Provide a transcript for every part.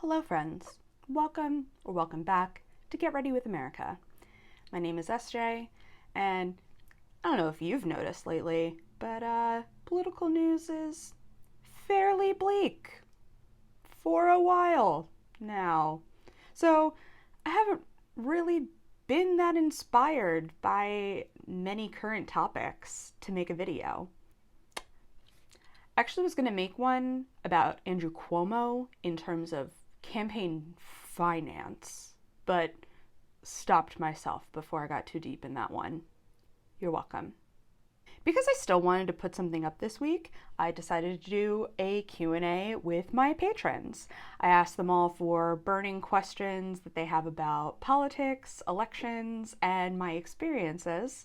Hello friends, welcome back to Get Ready with America. My name is SJ, and I don't know if you've noticed lately, but political news is fairly bleak for a while now. So I haven't really been that inspired by many current topics to make a video. Actually was going to make one about Andrew Cuomo in terms of campaign finance, but stopped myself before I got too deep in that one. You're welcome. Because I still wanted to put something up this week, I decided to do a Q&A with my patrons. I asked them all for burning questions that they have about politics, elections, and my experiences,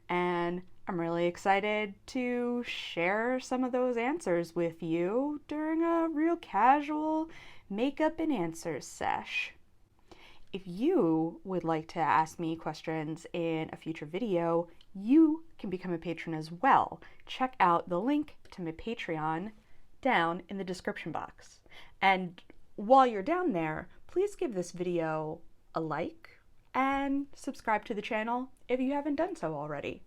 and I'm really excited to share some of those answers with you during a real casual makeup and answers sesh. If you would like to ask me questions in a future video, you can become a patron as well. Check out the link to my Patreon down in the description box. And while you're down there, please give this video a like and subscribe to the channel if you haven't done so already.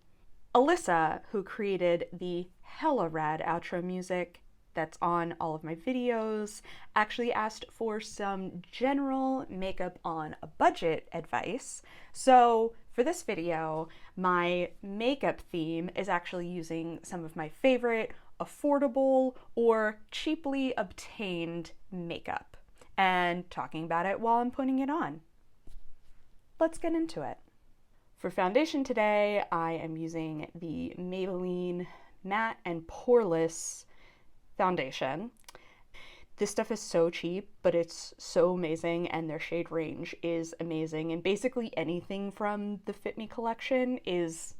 Alyssa, who created the hella rad outro music that's on all of my videos, actually asked for some general makeup on a budget advice. So for this video, my makeup theme is actually using some of my favorite affordable or cheaply obtained makeup and talking about it while I'm putting it on. Let's get into it. For foundation today, I am using the Maybelline Matte and Poreless foundation. This stuff is so cheap, but it's so amazing, and their shade range is amazing, and basically anything from the Fit Me collection is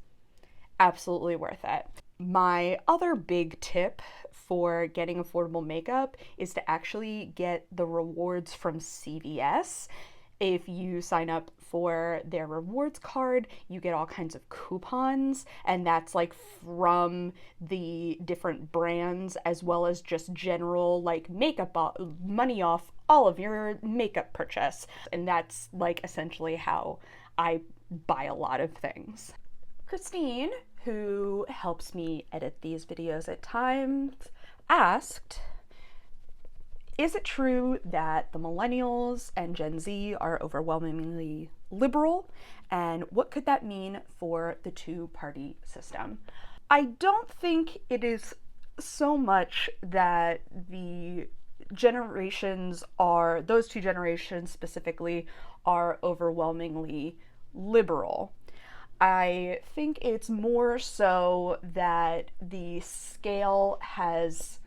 absolutely worth it. My other big tip for getting affordable makeup is to actually get the rewards from CVS. If you sign up for their rewards card, you get all kinds of coupons, and that's like from the different brands as well as just general like makeup money off all of your makeup purchase. And that's like essentially how I buy a lot of things. Christine, who helps me edit these videos at times, asked, is it true that the Millennials and Gen Z are overwhelmingly liberal? And what could that mean for the two-party system? I don't think it is so much that the generations are, those two generations specifically, are overwhelmingly liberal. I think it's more so that the scale has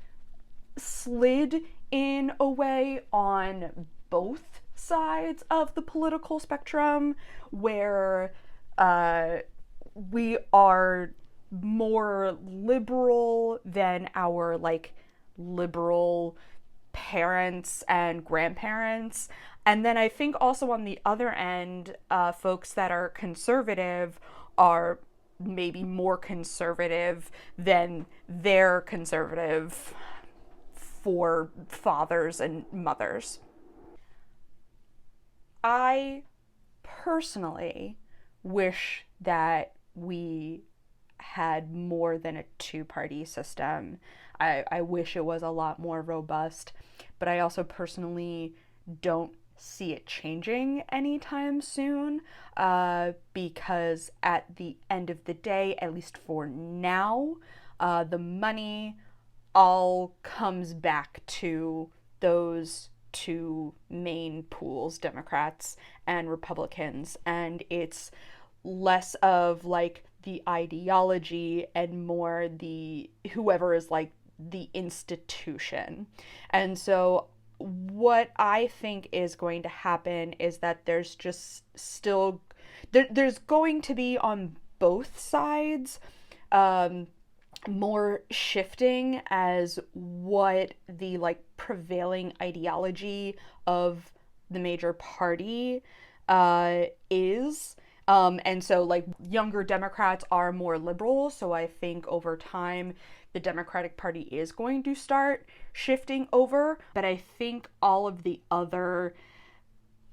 slid in a way on both sides of the political spectrum, where we are more liberal than our like liberal parents and grandparents. And then I think also on the other end, folks that are conservative are maybe more conservative than their conservative forefathers and mothers. I personally wish that we had more than a two-party system. I wish it was a lot more robust, but I also personally don't see it changing anytime soon, because at the end of the day, at least for now, the money all comes back to those two main pools, Democrats and Republicans, and it's less of like the ideology and more the whoever is like the institution. And so what I think is going to happen is that there's just still there's going to be on both sides more shifting as what the like prevailing ideology of the major party is. And so like younger Democrats are more liberal, so I think over time the Democratic Party is going to start shifting over, but I think all of the other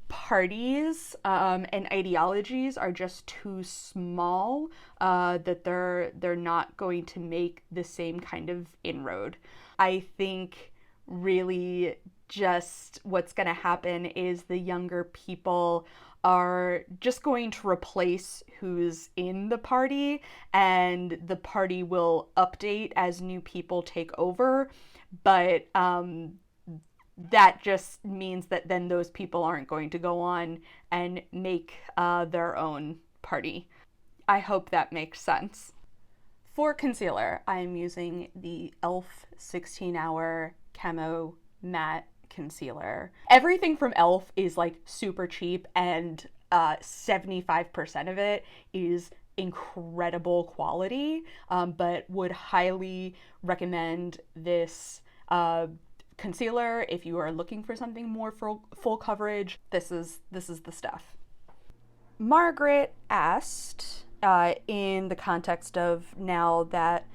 parties and ideologies are just too small that they're not going to make the same kind of inroad. I think really just what's going to happen is the younger people are just going to replace who's in the party, and the party will update as new people take over, but that just means that then those people aren't going to go on and make their own party. I hope that makes sense. For concealer, I am using the e.l.f. 16-hour Camo Matte Concealer. Everything from e.l.f. is like super cheap, and 75% of it is incredible quality, but would highly recommend this concealer if you are looking for something more full coverage. This is the stuff. Margaret asked, in the context of now that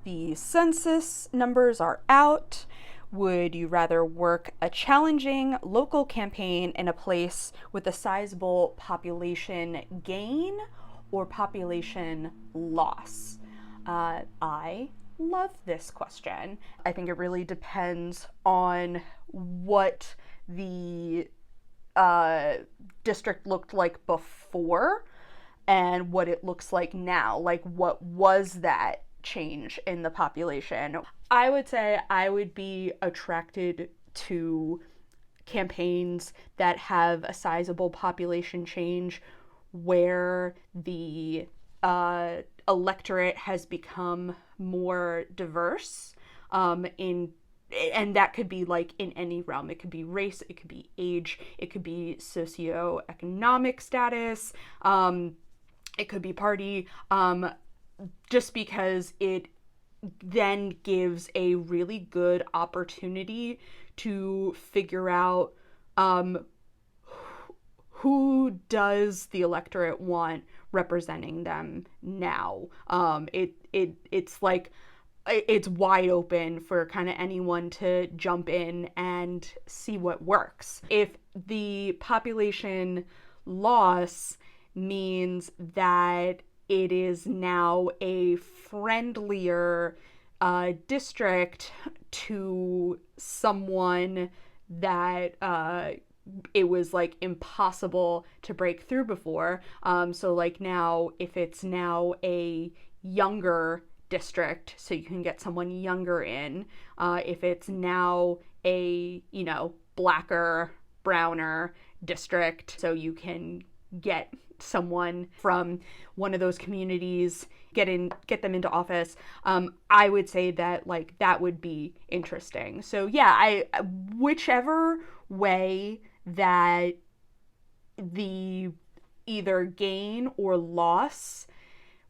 the census numbers are out, would you rather work a challenging local campaign in a place with a sizable population gain or population loss? I love this question. I think it really depends on what the district looked like before and what it looks like now. Like, what was that change in the population? I would say I would be attracted to campaigns that have a sizable population change where the electorate has become more diverse and that could be like in any realm. It could be race, it could be age, it could be socioeconomic status, it could be party, just because it then gives a really good opportunity to figure out who does the electorate want representing them now. It's like it's wide open for kind of anyone to jump in and see what works. If the population loss means that it is now a friendlier district to someone that it was like impossible to break through before. So like now, if it's now a younger district, so you can get someone younger in, if it's now a, blacker, browner district, so you can get someone from one of those communities, get them into office, I would say that like that would be interesting. So yeah, whichever way that the either gain or loss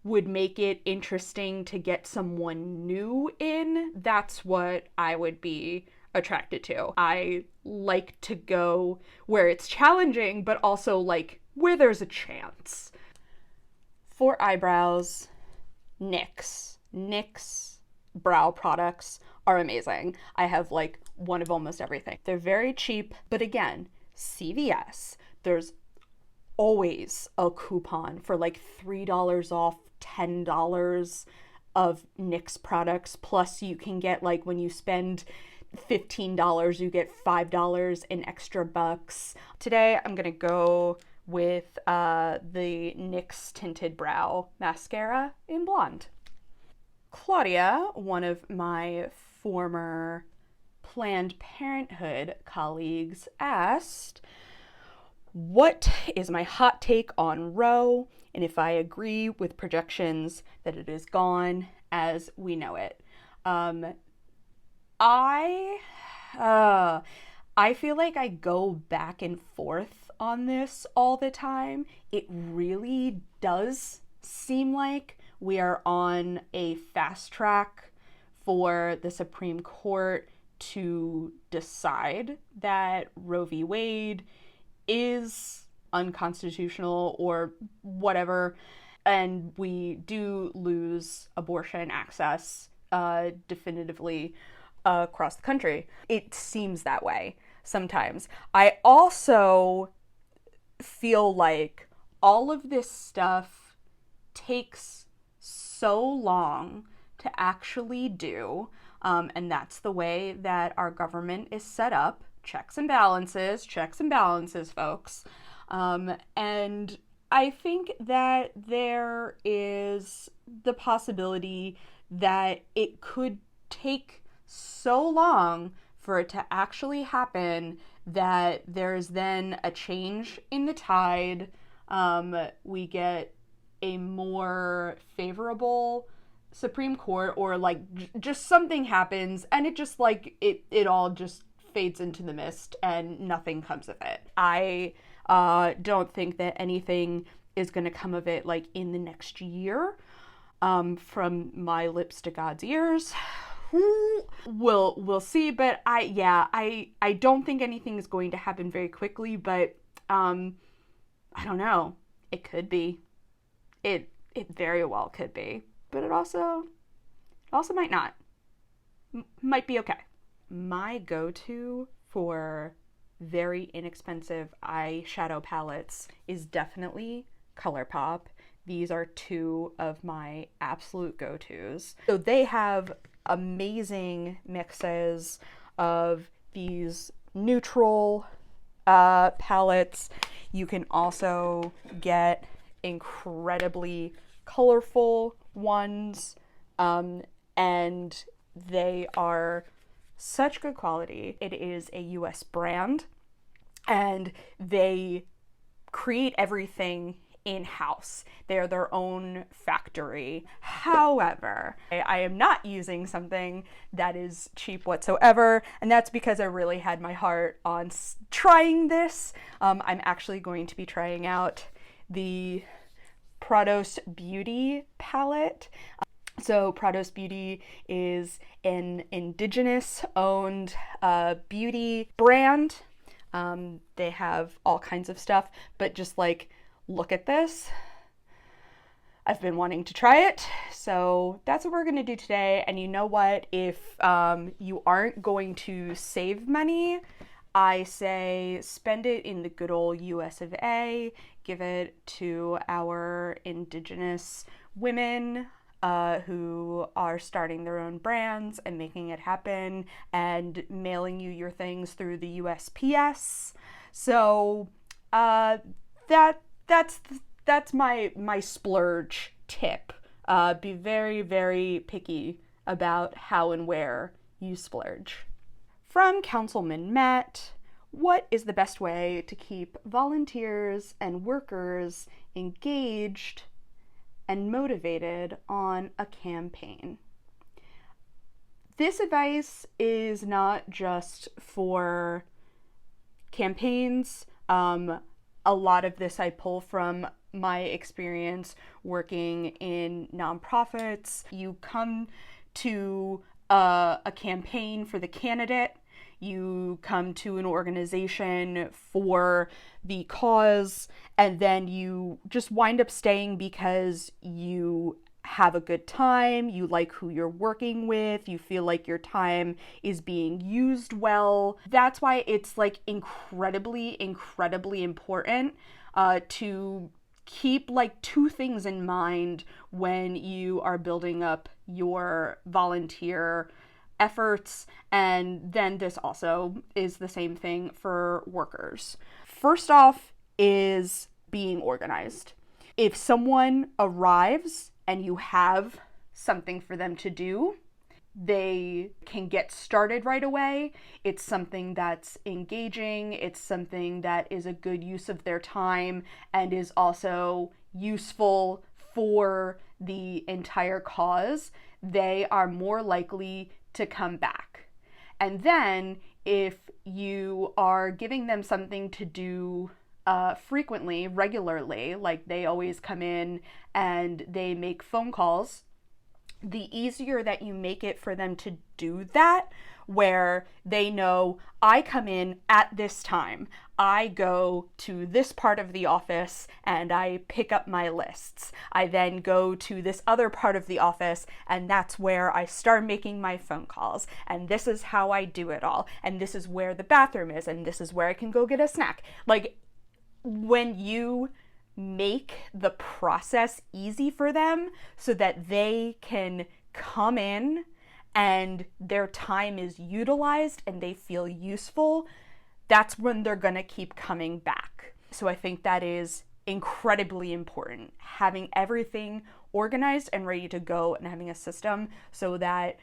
would make it interesting to get someone new in, that's what I would be attracted to. I like to go where it's challenging, but also like where there's a chance. For eyebrows, NYX brow products are amazing. I have like one of almost everything. They're very cheap, but again, CVS, there's always a coupon for like $3 off, $10 of NYX products. Plus you can get like when you spend $15, you get $5 in extra bucks. Today I'm gonna go with the NYX Tinted Brow Mascara in Blonde. Claudia, one of my former Planned Parenthood colleagues, asked, what is my hot take on Roe, and if I agree with projections that it is gone as we know it? I feel like I go back and forth on this all the time. It really does seem like we are on a fast track for the Supreme Court to decide that Roe v. Wade is unconstitutional or whatever, and we do lose abortion access definitively across the country. It seems that way sometimes. I also feel like all of this stuff takes so long to actually do, and that's the way that our government is set up. Checks and balances, folks. And I think that there is the possibility that it could take so long for it to actually happen that there's then a change in the tide. We get a more favorable Supreme Court, or like just something happens and it just like it all just fades into the mist and nothing comes of it. I don't think that anything is going to come of it like in the next year. From my lips to God's ears. We'll see, but I don't think anything is going to happen very quickly, but I don't know. It could be. It very well could be, but it also might not. Might be okay. My go-to for very inexpensive eyeshadow palettes is definitely ColourPop. These are two of my absolute go-tos. So they have amazing mixes of these neutral palettes. You can also get incredibly colorful ones, and they are such good quality. It is a US brand, and they create everything in-house. They're their own factory. However, I am not using something that is cheap whatsoever, and that's because I really had my heart on trying this. I'm actually going to be trying out the Prados Beauty palette. So Prados Beauty is an indigenous-owned beauty brand. They have all kinds of stuff, but just like, look at this. I've been wanting to try it, so that's what we're going to do today. And you know what? If you aren't going to save money, I say spend it in the good old US of A. Give it to our indigenous women who are starting their own brands and making it happen and mailing you your things through the USPS. So that's my splurge tip. Be very, very picky about how and where you splurge. From Councilman Matt, what is the best way to keep volunteers and workers engaged and motivated on a campaign? This advice is not just for campaigns. A lot of this I pull from my experience working in nonprofits. You come to a campaign for the candidate. You come to an organization for the cause, and then you just wind up staying because you have a good time, you like who you're working with, you feel like your time is being used well. That's why it's like incredibly, incredibly important to keep like two things in mind when you are building up your volunteer efforts, and then this also is the same thing for workers. First off is being organized. If someone arrives and you have something for them to do, they can get started right away. It's something that's engaging. It's something that is a good use of their time and is also useful for the entire cause. They are more likely to come back. And then if you are giving them something to do frequently, regularly, like they always come in and they make phone calls, the easier that you make it for them to do that, where they know, I come in at this time, I go to this part of the office and I pick up my lists. I then go to this other part of the office and that's where I start making my phone calls. And this is how I do it all. And this is where the bathroom is. And this is where I can go get a snack. Like, when you make the process easy for them so that they can come in and their time is utilized and they feel useful, that's when they're gonna keep coming back. So I think that is incredibly important, having everything organized and ready to go and having a system so that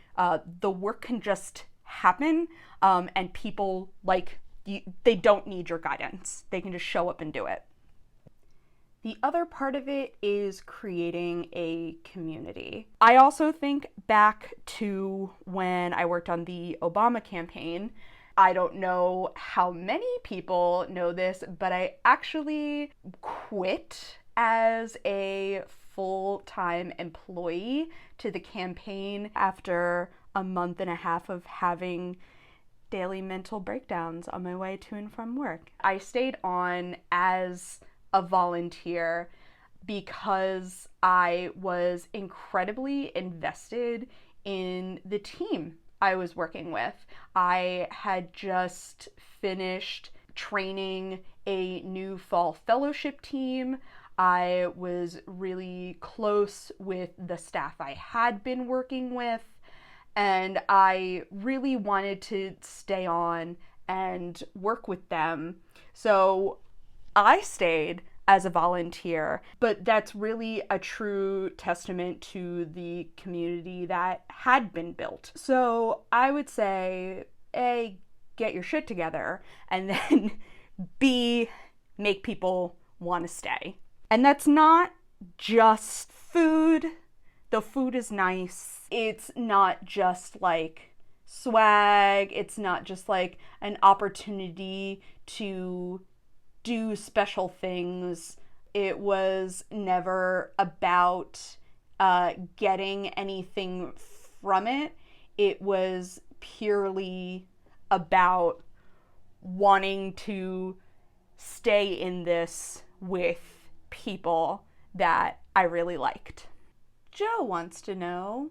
the work can just happen, and people, like, they don't need your guidance. They can just show up and do it. The other part of it is creating a community. I also think back to when I worked on the Obama campaign. I don't know how many people know this, but I actually quit as a full-time employee to the campaign after a month and a half of having daily mental breakdowns on my way to and from work. I stayed on as a volunteer because I was incredibly invested in the team I was working with. I had just finished training a new fall fellowship team. I was really close with the staff I had been working with, and I really wanted to stay on and work with them. So I stayed as a volunteer, but that's really a true testament to the community that had been built. So I would say, A, get your shit together, and then B, make people want to stay. And that's not just food. The food is nice. It's not just like swag. It's not just like an opportunity to do special things. It was never about getting anything from it. It was purely about wanting to stay in this with people that I really liked. Joe wants to know,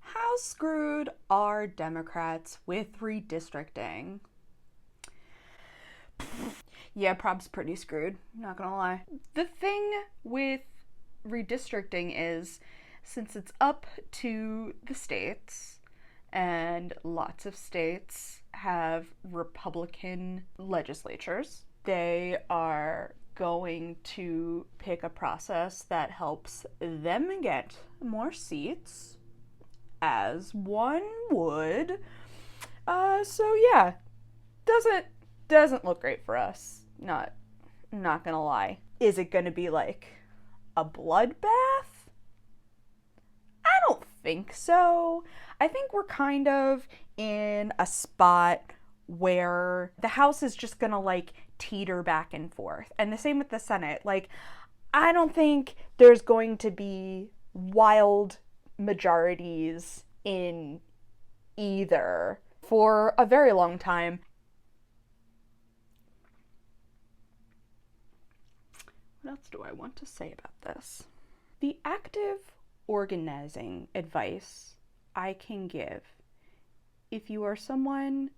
how screwed are Democrats with redistricting? Yeah, prob's pretty screwed, not gonna lie. The thing with redistricting is, since it's up to the states, and lots of states have Republican legislatures, they are going to pick a process that helps them get more seats, as one would. So yeah, doesn't look great for us. Not gonna lie. Is it gonna be like a bloodbath? I don't think so. I think we're kind of in a spot where the House is just gonna like teeter back and forth. And the same with the Senate. Like, I don't think there's going to be wild majorities in either for a very long time. What else do I want to say about this? The active organizing advice I can give, if you are someone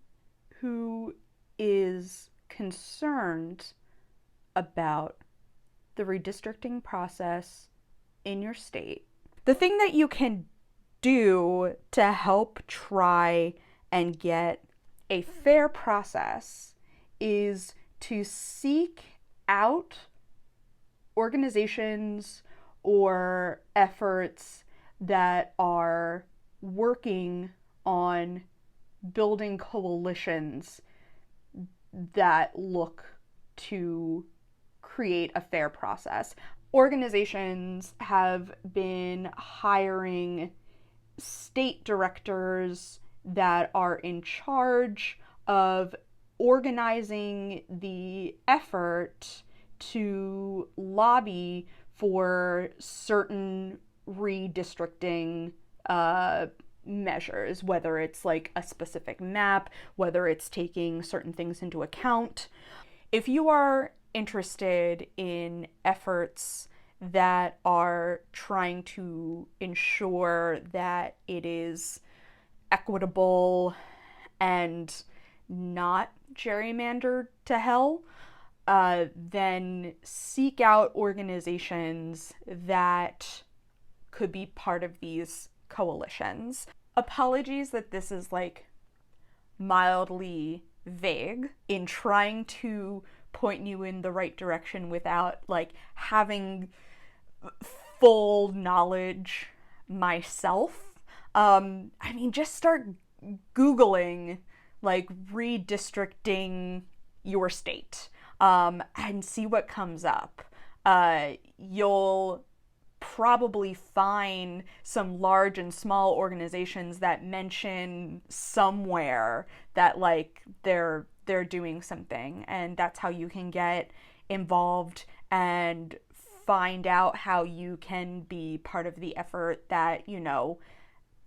who is concerned about the redistricting process in your state, the thing that you can do to help try and get a fair process is to seek out organizations or efforts that are working on building coalitions that look to create a fair process. Organizations have been hiring state directors that are in charge of organizing the effort to lobby for certain redistricting measures, whether it's like a specific map, whether it's taking certain things into account. If you are interested in efforts that are trying to ensure that it is equitable and not gerrymandered to hell, then seek out organizations that could be part of these coalitions. Apologies that this is like mildly vague in trying to point you in the right direction without like having full knowledge myself. Just start Googling like redistricting your state, and see what comes up. You'll probably find some large and small organizations that mention somewhere that like they're doing something, and that's how you can get involved and find out how you can be part of the effort that,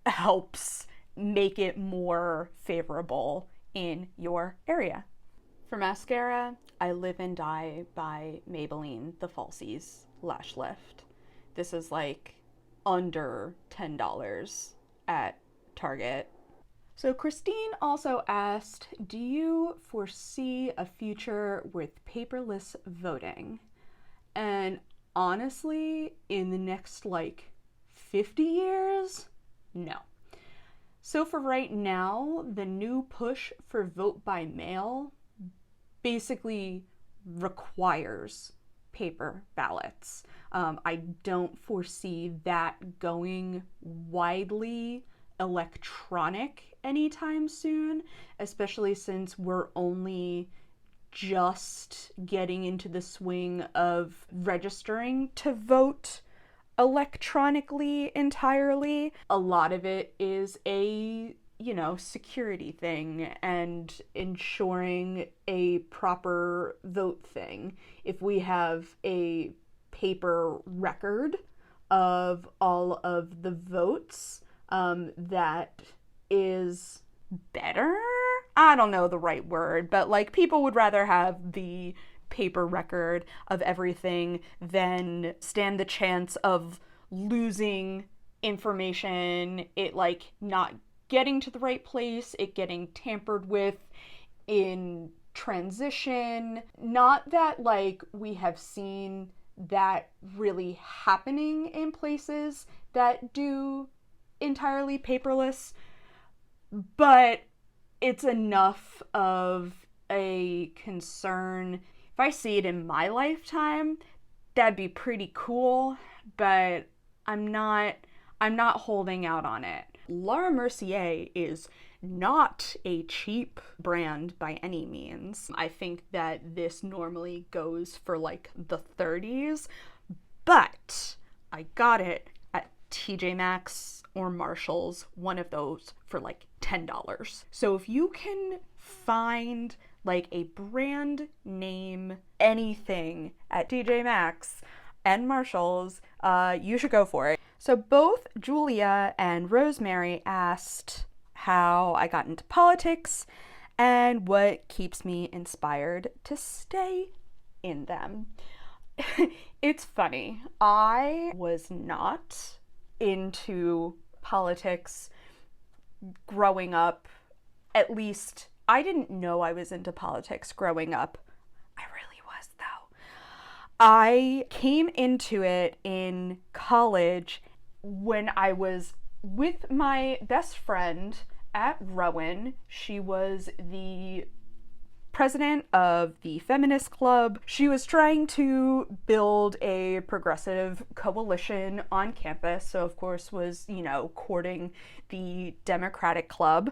helps make it more favorable in your area. For mascara, I live and die by Maybelline The Falsies Lash Lift. This is like under $10 at Target. So Christine also asked, do you foresee a future with paperless voting? And honestly, in the next like 50 years, no. So for right now, the new push for vote by mail basically requires paper ballots. I don't foresee that going widely electronic anytime soon, especially since we're only just getting into the swing of registering to vote electronically entirely. A lot of it is a security thing and ensuring a proper vote thing. If we have a paper record of all of the votes, that is better. I don't know the right word, but like people would rather have the paper record of everything than stand the chance of losing information, it like not getting to the right place, it getting tampered with in transition. Not that like we have seen that really happening in places that do entirely paperless, but it's enough of a concern. If I see it in my lifetime, that'd be pretty cool, but I'm not holding out on it. Laura Mercier is not a cheap brand by any means. I think that this normally goes for like the 30s, but I got it at TJ Maxx or Marshall's, one of those, for like $10. So if you can find like a brand name anything at TJ Maxx and Marshall's, you should go for it. So both Julia and Rosemary asked how I got into politics and what keeps me inspired to stay in them. It's funny. I was not into politics growing up. At least I didn't know I was into politics growing up. I really was, though. I came into it in college when I was with my best friend at Rowan. She was the president of the feminist club. She was trying to build a progressive coalition on campus, so of course was, courting the Democratic Club.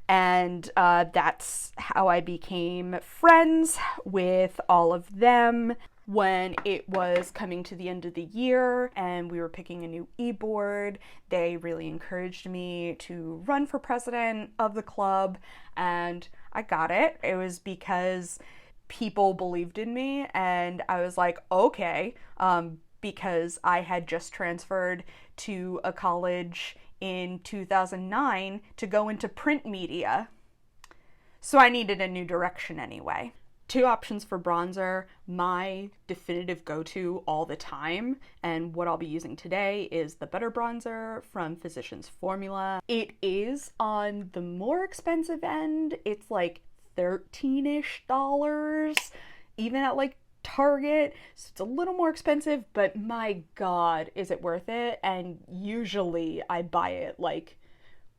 And that's how I became friends with all of them. When it was coming to the end of the year and we were picking a new e-board, they really encouraged me to run for president of the club, and I got it. It was because people believed in me, and I was like, okay, because I had just transferred to a college in 2009 to go into print media. So I needed a new direction anyway. 2 options for bronzer. My definitive go-to all the time, and what I'll be using today, is the Butter Bronzer from Physicians Formula. It is on the more expensive end. It's like $13-ish, even at like Target. So it's a little more expensive, but my God, is it worth it? And usually I buy it like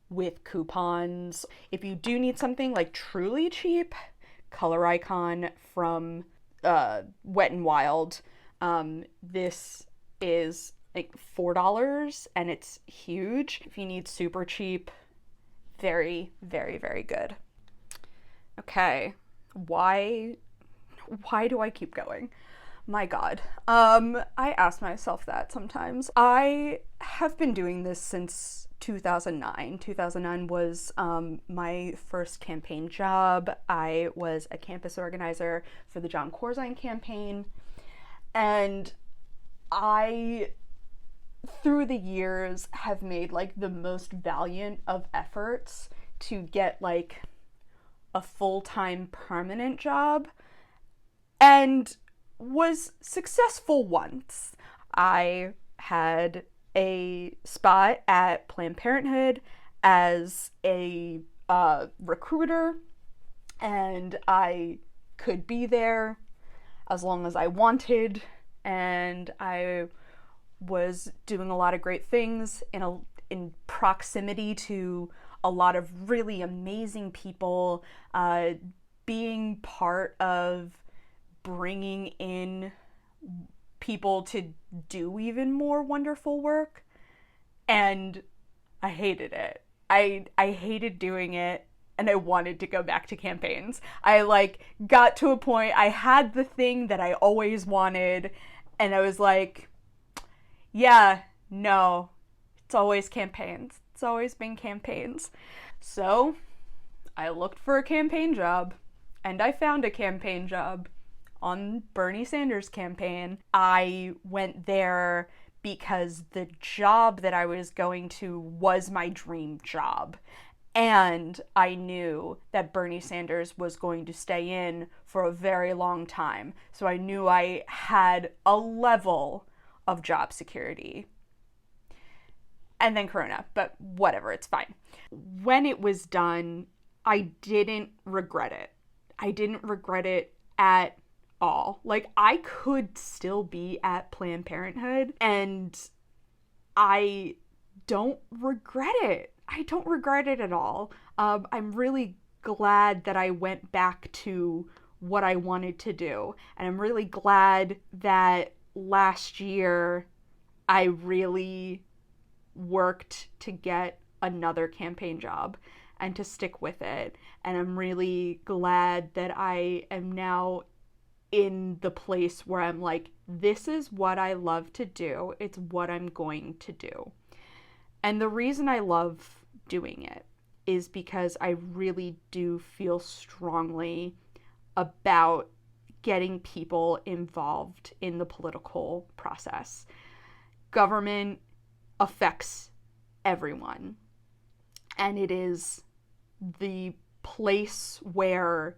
with coupons. If you do need something like truly cheap, Color Icon from Wet n Wild. This is like $4 and it's huge. If you need super cheap, very, very, very good. Okay, why do I keep going? My God. I ask myself that sometimes. I have been doing this since 2009. 2009 was my first campaign job. I was a campus organizer for the John Corzine campaign. And I, through the years, have made like the most valiant of efforts to get like a full-time permanent job, and was successful once. I had a spot at Planned Parenthood as a recruiter, and I could be there as long as I wanted, and I was doing a lot of great things in proximity to a lot of really amazing people, being part of bringing in people to do even more wonderful work. And I hated it. I hated doing it, and I wanted to go back to campaigns. I like got to a point, I had the thing that I always wanted, and I was like, yeah, no, it's always campaigns. It's always been campaigns. So I looked for a campaign job, and I found a campaign job on Bernie Sanders' campaign. I went there because the job that I was going to was my dream job. And I knew that Bernie Sanders was going to stay in for a very long time. So I knew I had a level of job security. And then Corona, but whatever, it's fine. When it was done, I didn't regret it. I didn't regret it at all. Like, I could still be at Planned Parenthood, and I don't regret it. I don't regret it at all. I'm really glad that I went back to what I wanted to do, and I'm really glad that last year I really worked to get another campaign job and to stick with it. And I'm really glad that I am now in the place where I'm like, this is what I love to do. It's what I'm going to do. And the reason I love doing it is because I really do feel strongly about getting people involved in the political process. Government affects everyone, and it is the place where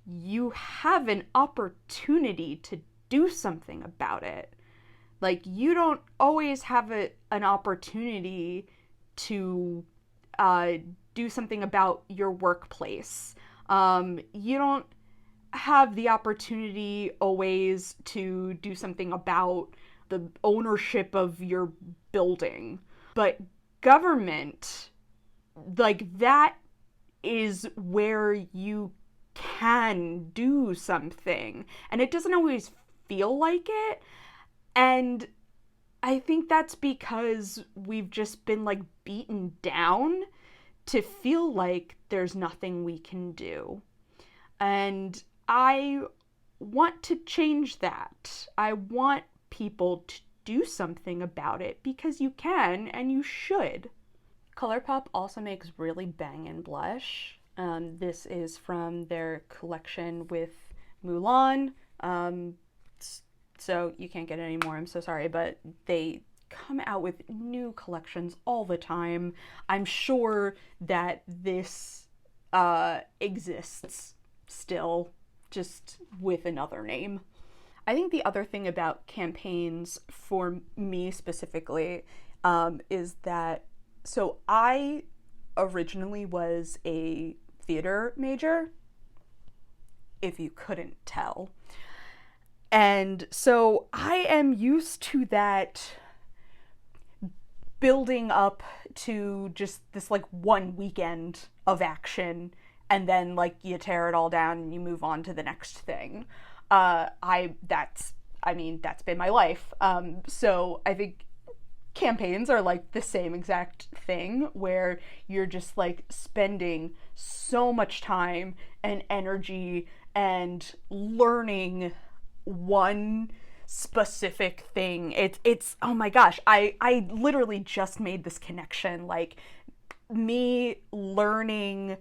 you have an opportunity to do something about it. Like, you don't always have an opportunity to do something about your workplace. You don't have the opportunity always to do something about the ownership of your building. But government, like, that is where you can do something, and it doesn't always feel like it. And I think that's because we've just been like beaten down to feel like there's nothing we can do. And I want to change that. I want people to do something about it, because you can and you should. ColourPop also makes really bangin' blush. This is from their collection with Mulan. So you can't get any more, I'm so sorry, but they come out with new collections all the time. I'm sure that this exists still, just with another name. I think the other thing about campaigns for me specifically is that, so I originally was a theater major, if you couldn't tell. And so I am used to that building up to just this like one weekend of action, and then like you tear it all down and you move on to the next thing. That's been my life. So I think campaigns are like the same exact thing, where you're just like spending so much time and energy and learning one specific thing. It's oh my gosh, I literally just made this connection, like me learning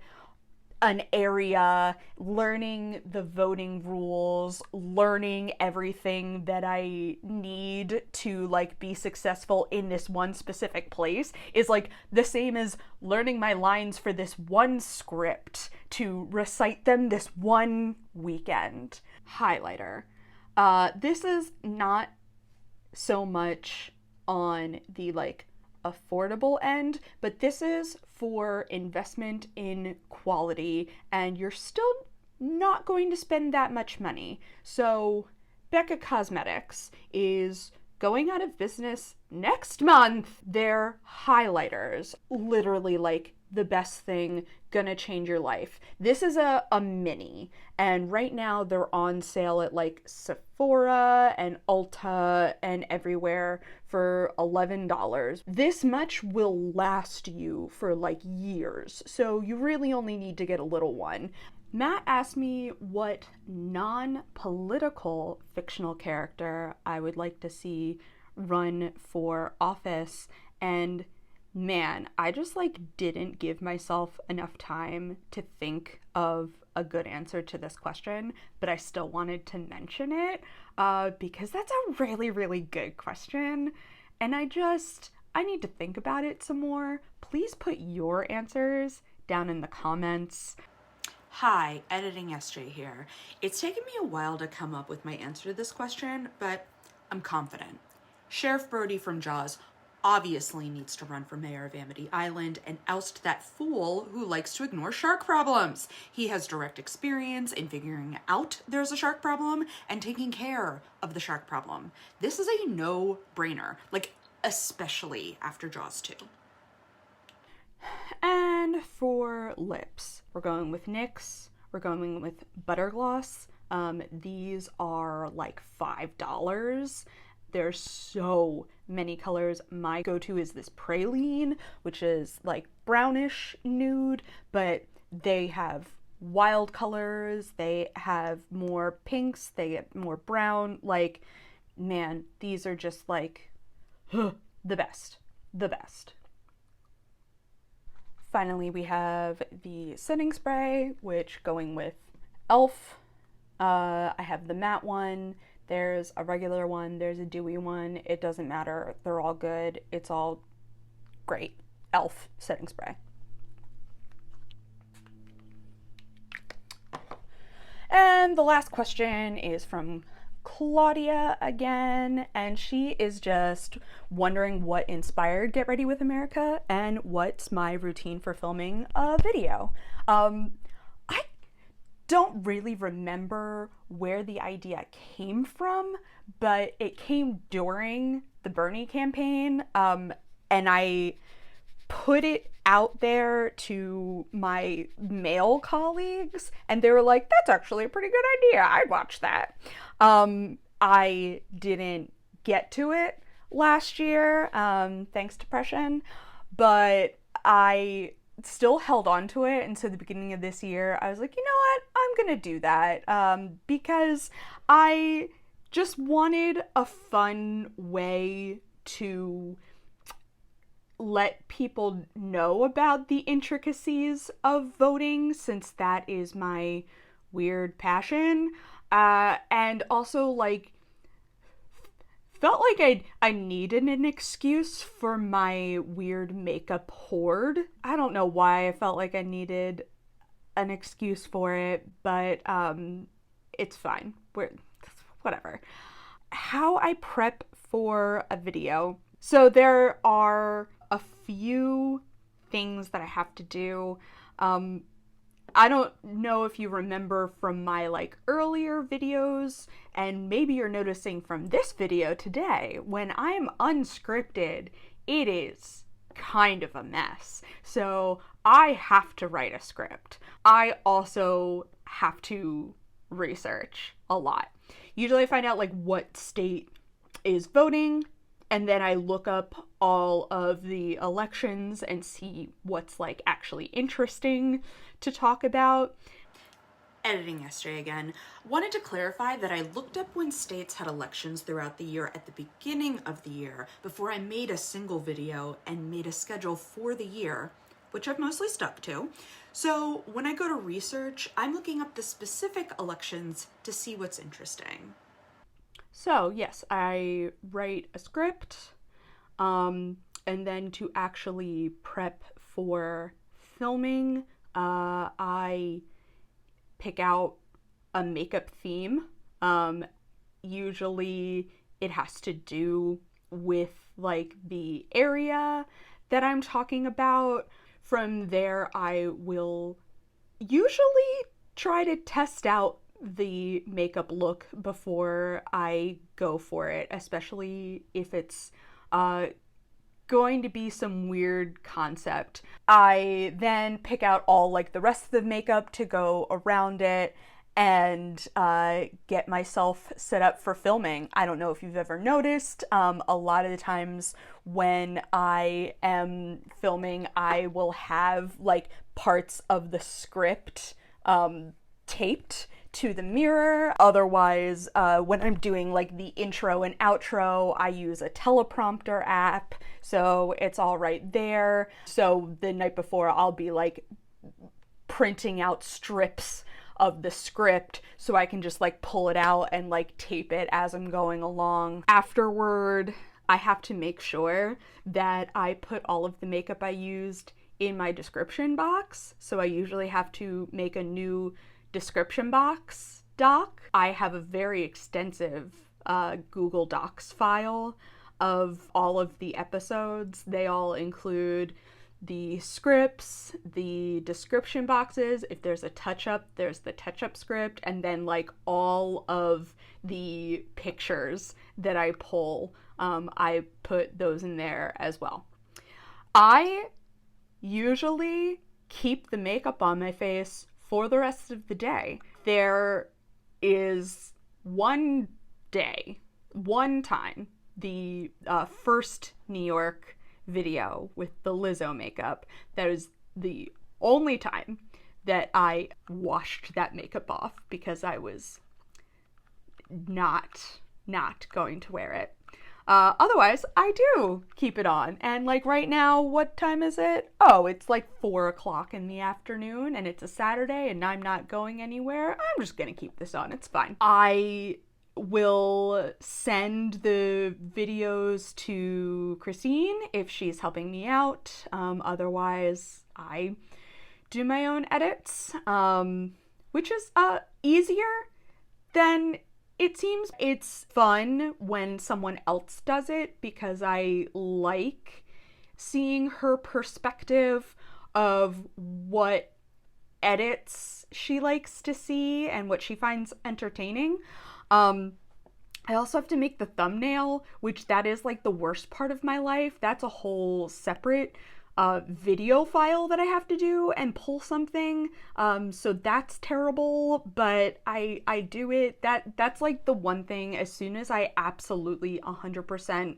an area, learning the voting rules, learning everything that I need to like be successful in this one specific place is like the same as learning my lines for this one script to recite them this one weekend. Highlighter. This is not so much on the like affordable end, but this is for investment in quality, and you're still not going to spend that much money. So Becca Cosmetics is going out of business next month. Their highlighters, literally like the best thing, gonna change your life. This is a mini, and right now they're on sale at like Sephora and Ulta and everywhere for $11. This much will last you for like years, so you really only need to get a little one. Matt asked me what non-political fictional character I would like to see run for office, and man, I just like didn't give myself enough time to think of a good answer to this question, but I still wanted to mention it because that's a really, really good question, and I need to think about it some more. Please put your answers down in the comments. Hi, Editing SJ here. It's taken me a while to come up with my answer to this question, but I'm confident. Sheriff Brody from Jaws obviously needs to run for mayor of Amity Island and oust that fool who likes to ignore shark problems. He has direct experience in figuring out there's a shark problem and taking care of the shark problem. This is a no-brainer, like especially after Jaws 2. And for lips, we're going with NYX, we're going with Butter Gloss. These are like $5. There's so many colors. My go-to is this praline, which is like brownish nude, but they have wild colors, they have more pinks, they get more brown. Like, man, these are just like the best. Finally, we have the setting spray, which going with e.l.f. I have the matte one. There's a regular one, there's a dewy one. It doesn't matter. They're all good. It's all great. e.l.f. setting spray. And the last question is from Claudia again, and she is just wondering what inspired Get Ready with America and what's my routine for filming a video. I don't really remember where the idea came from, but it came during the Bernie campaign, and I put it out there to my male colleagues, and they were like, that's actually a pretty good idea, I'd watch that. I didn't get to it last year, thanks to depression, but I still held on to it, and so the beginning of this year I was like, you know what, I'm gonna do that, because I just wanted a fun way to let people know about the intricacies of voting, since that is my weird passion, and also like felt like I needed an excuse for my weird makeup hoard. I don't know why I felt like I needed an excuse for it, but it's fine. Whatever. How I prep for a video. So there are a few things that I have to do. I don't know if you remember from my earlier videos, and maybe you're noticing from this video today, when I'm unscripted, it is kind of a mess. So I have to write a script. I also have to research a lot. Usually I find out what state is voting, and then I look up all of the elections and see what's actually interesting to talk about. Editing yesterday again. Wanted to clarify that I looked up when states had elections throughout the year at the beginning of the year before I made a single video and made a schedule for the year, which I've mostly stuck to. So when I go to research, I'm looking up the specific elections to see what's interesting. So yes, I write a script, and then to actually prep for filming, I pick out a makeup theme. Usually it has to do with the area that I'm talking about. From there, I will usually try to test out the makeup look before I go for it, especially if it's going to be some weird concept. I then pick out all the rest of the makeup to go around it and get myself set up for filming. I don't know if you've ever noticed, a lot of the times when I am filming, I will have parts of the script taped to the mirror. Otherwise, when I'm doing the intro and outro, I use a teleprompter app, so it's all right there. So the night before, I'll be printing out strips of the script so I can just pull it out and tape it as I'm going along. Afterward, I have to make sure that I put all of the makeup I used in my description box. So I usually have to make a new description box doc. I have a very extensive Google Docs file of all of the episodes. They all include the scripts, the description boxes. If there's a touch-up, there's the touch-up script, and then all of the pictures that I pull, I put those in there as well. I usually keep the makeup on my face for the rest of the day. There is one time, the first New York video with the Lizzo makeup, that is the only time that I washed that makeup off because I was not going to wear it. Otherwise, I do keep it on. And right now, what time is it? Oh, it's 4 o'clock in the afternoon and it's a Saturday and I'm not going anywhere. I'm just gonna keep this on. It's fine. I will send the videos to Christine if she's helping me out. Otherwise, I do my own edits, which is easier than it seems. It's fun when someone else does it because I like seeing her perspective of what edits she likes to see and what she finds entertaining. I also have to make the thumbnail, which that is the worst part of my life. That's a whole separate video file that I have to do and pull something. So that's terrible, but I do it. That's the one thing. As soon as I absolutely 100%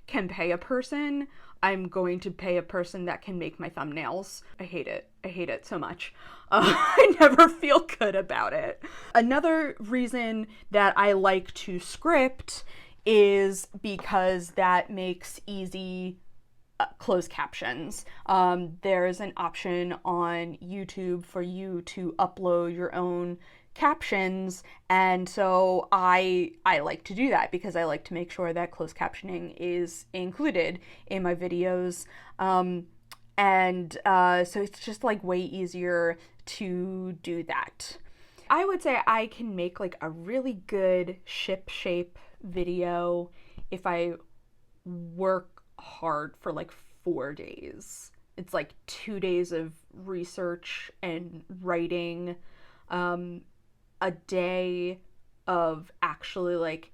can pay a person, I'm going to pay a person that can make my thumbnails. I hate it so much. I never feel good about it. Another reason that I like to script is because that makes easy closed captions. There's an option on YouTube for you to upload your own captions, and so I like to do that because I like to make sure that closed captioning is included in my videos. So it's just like way easier to do that. I would say I can make like a really good ship shape video if I work hard for like 4 days. It's like 2 days of research and writing, a day of actually like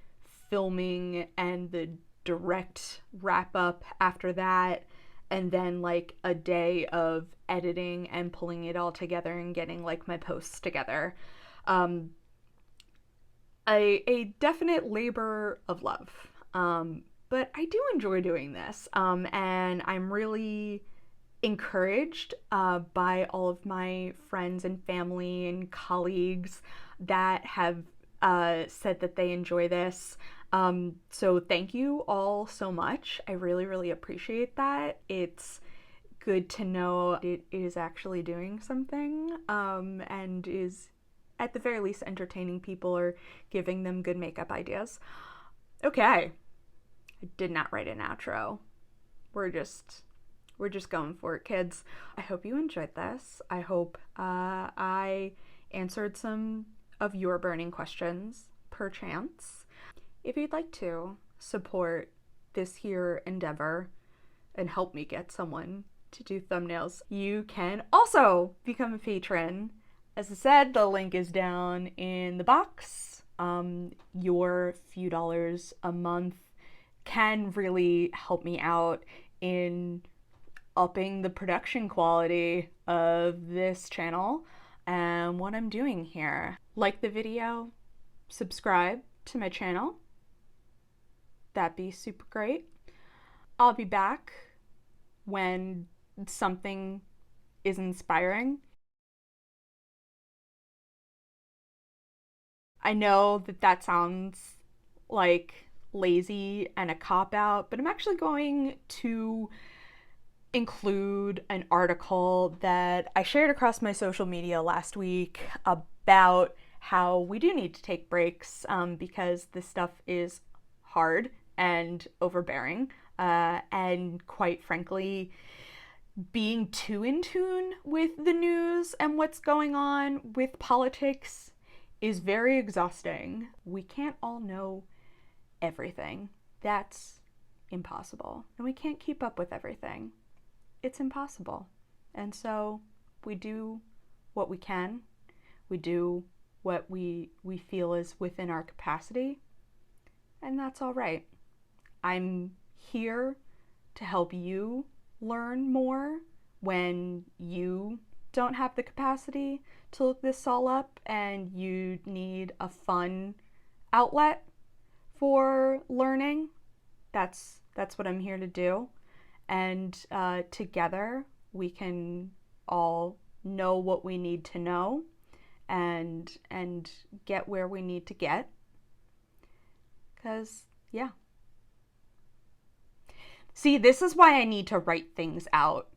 filming and the direct wrap up after that, and then like a day of editing and pulling it all together and getting like my posts together. Um, a definite labor of love. But I do enjoy doing this, and I'm really encouraged by all of my friends and family and colleagues that have said that they enjoy this. So thank you all so much. I really, really appreciate that. It's good to know it is actually doing something, and is at the very least entertaining people or giving them good makeup ideas. Okay, I did not write an outro. We're just going for it, kids. I hope you enjoyed this. I hope I answered some of your burning questions, perchance. If you'd like to support this here endeavor and help me get someone to do thumbnails, you can also become a patron. As I said, the link is down in the box. Your few dollars a month can really help me out in upping the production quality of this channel and what I'm doing here. Like the video, subscribe to my channel. That'd be super great. I'll be back when something is inspiring. I know that that sounds like lazy and a cop-out, but I'm actually going to include an article that I shared across my social media last week about how we do need to take breaks, because this stuff is hard and overbearing, and quite frankly, being too in tune with the news and what's going on with politics is very exhausting. We can't all know everything. That's impossible. And we can't keep up with everything. It's impossible. And so we do what we can. We do what we feel is within our capacity. And that's all right. I'm here to help you learn more when you don't have the capacity to look this all up and you need a fun outlet for learning. That's what I'm here to do. And together we can all know what we need to know and get where we need to get. 'Cause yeah. See, this is why I need to write things out